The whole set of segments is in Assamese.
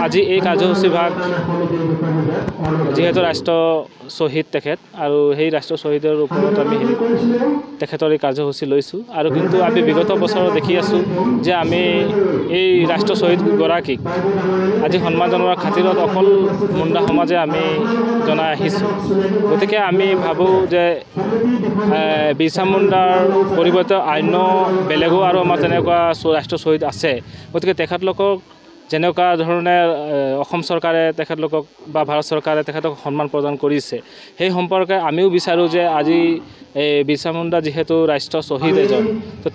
আজি এই কাৰ্যসূচী ভাগ যেহেতু ৰাষ্ট্ৰ শহীদ তেখেত আৰু সেই ৰাষ্ট্ৰ শহীদৰ ওপৰত আমি তেখেতৰ এই কাৰ্যসূচী লৈছোঁ আৰু কিন্তু আমি বিগত বছৰ দেখি আছোঁ যে আমি এই ৰাষ্ট্ৰ শহীদ গৰাকীক আজি সন্মান জনোৱাৰ খাতিৰত অকল মুণ্ডা সমাজে আমি জনাই আহিছোঁ গতিকে আমি ভাবোঁ যে বিৰছা মুণ্ডাৰ পৰিৱৰ্তে অন্য বেলেগো আৰু আমাৰ তেনেকুৱা ৰাষ্ট্ৰ শহীদ আছে গতিকে তেখেতলোকক যেনেকুৱা ধৰণে অসম চৰকাৰে তেখেতলোকক বা ভাৰত চৰকাৰে তেখেতক সন্মান প্ৰদান কৰিছে সেই সম্পৰ্কে আমিও বিচাৰোঁ যে আজি বিৰছা মুণ্ডা যিহেতু ৰাষ্ট্ৰ শহীদ এজন তো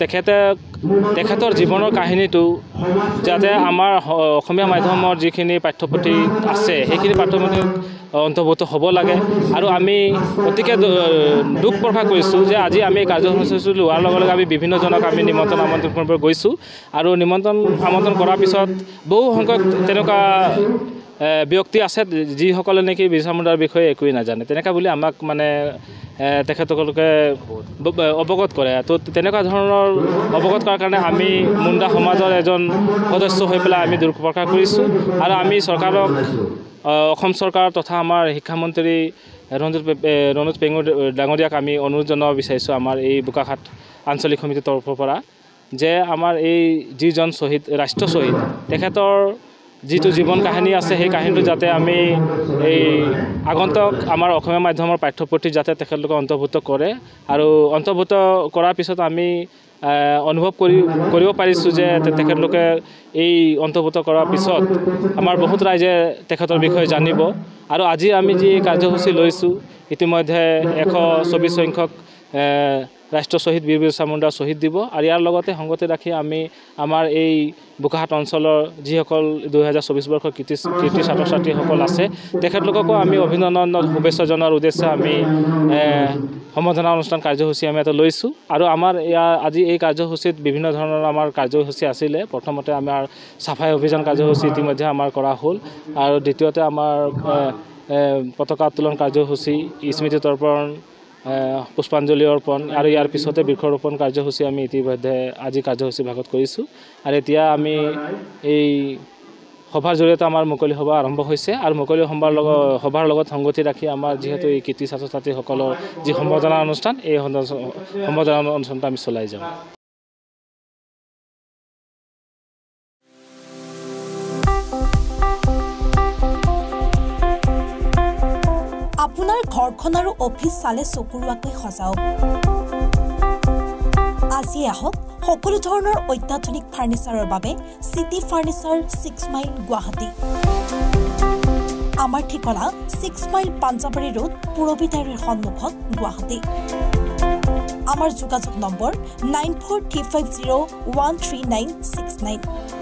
তেখেতৰ জীৱনৰ কাহিনীটো যাতে আমাৰ অসমীয়া মাধ্যমৰ যিখিনি পাঠ্যপুথি আছে সেইখিনি পাঠ্যপুথিত অন্তৰ্ভুক্ত হ'ব লাগে আৰু আমি অতিকে দুখ প্ৰকাশ কৰিছোঁ যে আজি আমি কাৰ্যসূচী লোৱাৰ লগে লগে আমি বিভিন্নজনক আমি নিমন্ত্ৰণ আমন্ত্ৰণ কৰিব গৈছোঁ আৰু নিমন্ত্ৰণ আমন্ত্ৰণ কৰাৰ পিছত বহু সংখ্যক তেনেকুৱা ব্যক্তি আছে যিসকলে নেকি বিৰছা মুণ্ডাৰ বিষয়ে একোৱেই নাজানে তেনেকুৱা বুলি আমাক মানে তেখেতসকলকে অৱগত কৰে তো তেনেকুৱা ধৰণৰ অৱগত কৰাৰ কাৰণে আমি মুণ্ডা সমাজৰ এজন সদস্য হৈ পেলাই আমি দুখ প্ৰকাশ কৰিছোঁ আৰু আমি চৰকাৰক অসম চৰকাৰ তথা আমাৰ শিক্ষামন্ত্ৰী ৰণোজ পেঙু ডাঙৰীয়াক আমি অনুৰোধ জনাব বিচাৰিছোঁ আমাৰ এই বোকাখাট আঞ্চলিক সমিতিৰ তৰফৰ পৰা যে আমাৰ এই যিজন শ্বহীদ ৰাষ্ট্ৰ শ্বহীদ তেখেতৰ যিটো জীৱন কাহিনী আছে সেই কাহিনীটো যাতে আমি এই আগন্তুক আমাৰ অসমীয়া মাধ্যমৰ পাঠ্যপুথিত যাতে তেখেতলোকে অন্তৰ্ভুক্ত কৰে আৰু অন্তৰ্ভুক্ত কৰাৰ পিছত আমি অনুভৱ কৰিব পাৰিছোঁ যে তেখেতলোকে এই অন্তৰ্ভুক্ত কৰাৰ পিছত আমাৰ বহুত ৰাইজে তেখেতৰ বিষয়ে জানিব আৰু আজি আমি যি কাৰ্যসূচী লৈছোঁ ইতিমধ্যে 124 সংখ্যক ৰাষ্ট্ৰ শহীদ বীৰ বিৰছা মুণ্ডা শ্বহীদ দিব আৰু ইয়াৰ লগতে সংগতি ৰাখি আমি আমাৰ এই বোকাখাট অঞ্চলৰ যিসকল 2024 বৰ্ষৰ কৃতি ছাত্ৰ ছাত্ৰীসকল আছে তেখেতলোককো আমি অভিনন্দন শুভেচ্ছা জনোৱাৰ উদ্দেশ্যে আমি সম্বৰ্ধনা অনুষ্ঠান কাৰ্যসূচী আমি এটা লৈছোঁ আৰু আমাৰ আজি এই কাৰ্যসূচীত বিভিন্ন ধৰণৰ আমাৰ কাৰ্যসূচী আছিলে প্ৰথমতে আমাৰ চাফাই অভিযান কাৰ্যসূচী ইতিমধ্যে আমাৰ কৰা হ'ল আৰু দ্বিতীয়তে আমাৰ পতাকা উত্তোলন কাৰ্যসূচী স্মৃতি তৰ্পণ পুষ্পাঞ্জলি অৰ্পণ আৰু ইয়াৰ পিছতে বৃক্ষৰোপণ কাৰ্যসূচী আমি ইতিমধ্যে আজি কাৰ্যসূচী ভাগত কৰিছোঁ আৰু এতিয়া আমি এই সভাৰ জৰিয়তে আমাৰ মুকলি সভা আৰম্ভ হৈছে আৰু মুকলি সভাৰ লগত সংগতি ৰাখি আমাৰ যিহেতু এই কৃতি ছাত্ৰ ছাত্ৰীসকলৰ যি সম্বৰ্ধনা অনুষ্ঠান এই সম্বৰ্ধনা অনুষ্ঠানটো আমি চলাই যাম আপোনাৰ ঘৰখন আৰু অফিচ চালে চকুৰুৱাকৈ সজাওক আজি আহক সকলো ধৰণৰ অত্যাধুনিক ফাৰ্নিচাৰৰ বাবে সিটি ফাৰ্নিচাৰ 6 মাইল গুৱাহাটী আমাৰ ঠিকনা 6 মাইল পাঞ্জাবাৰী ৰোড পুৰবিতাৰীৰ সন্মুখত গুৱাহাটী আমাৰ যোগাযোগ নম্বৰ 9435013969